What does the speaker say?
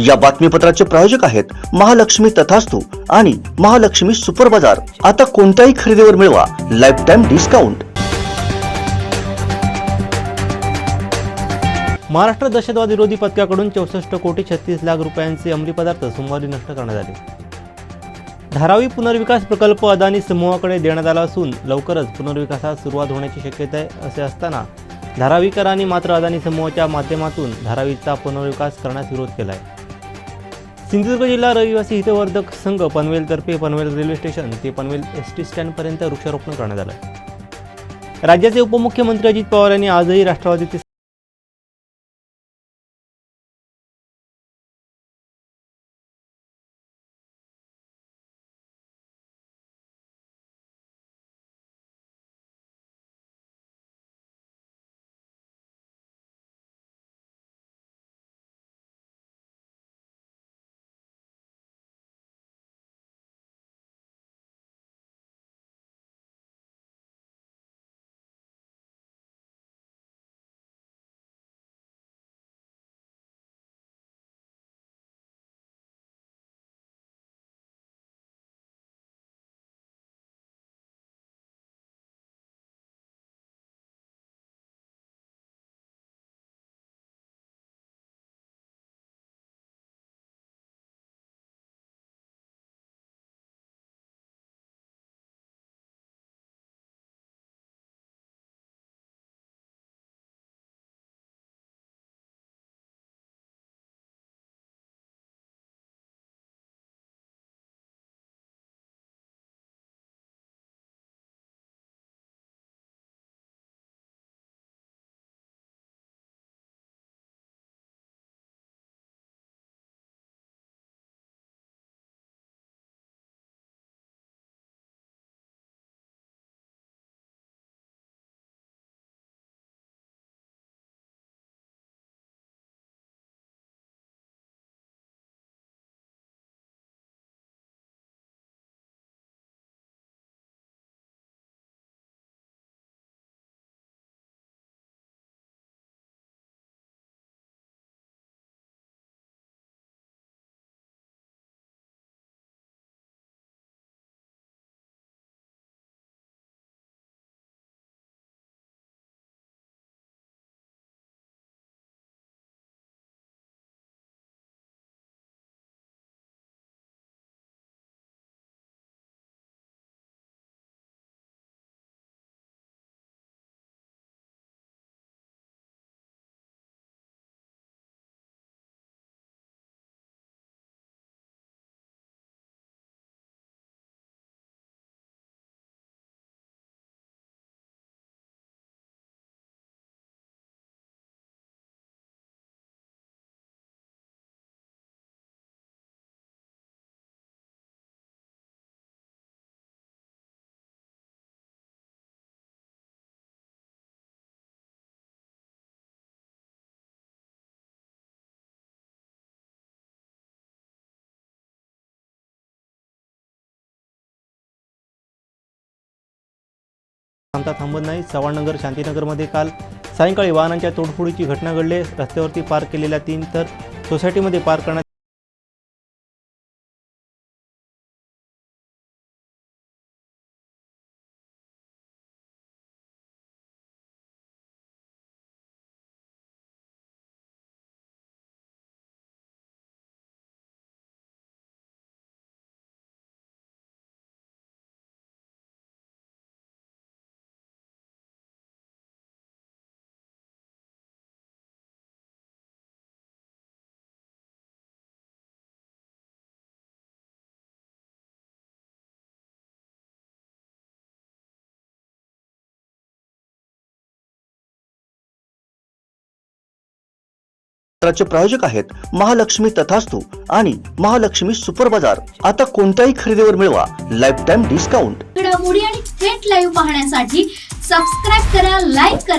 या बातमीपत्राचे प्रायोजक आहेत महालक्ष्मी तथास्तु आणि महालक्ष्मी सुपर बाजार। आता कोणत्याही खरेदीवर मिळवा लाईफ टाइम डिस्काउंट। महाराष्ट्र दहशतवाद विरोधी पथकाकडून 64 कोटी 36 लाख रुपयांचे अंमली पदार्थ सोमवारी नष्ट करण्यात आले। धारावी पुनर्विकास प्रकल्प अदानी समूहाकडे देण्यात आला असून लवकरच पुनर्विकासास सुरुवात होण्याची शक्यता आहे असे असताना धारावीकरांनी मात्र अदानी समूहाच्या माध्यमातून धारावीचा पुनर्विकास करण्यास विरोध केला आहे। सिंधुदुर्ग जिल्हा रहिवासी हितवर्धक संघ पनवेलतर्फे पनवेल रेल्वे स्टेशन ते पनवेल एसटी स्टँडपर्यंत वृक्षारोपण करण्यात आलं। राज्याचे उपमुख्यमंत्री अजित पवार यांनी आजही राष्ट्रवादीचे थांबत नाही। चव्हाणनगर शांतीनगरमध्ये काल सायंकाळी वाहनांच्या तोडफोडीची घटना घडली। रस्त्यावरती पार्क केलेल्या 3 तर सोसायटीमध्ये पार्क करण्यात पत्राचे प्रायोजक आहेत महालक्ष्मी तथास्तु आणि महालक्ष्मी सुपर बाजार। आता कोणत्याही खरेदीवर मिळवा लाईफ टाइम डिस्काउंट। घडामोडी आणि थेट लाईव्ह पाहण्यासाठी सबस्क्राइब करा, लाईक करा।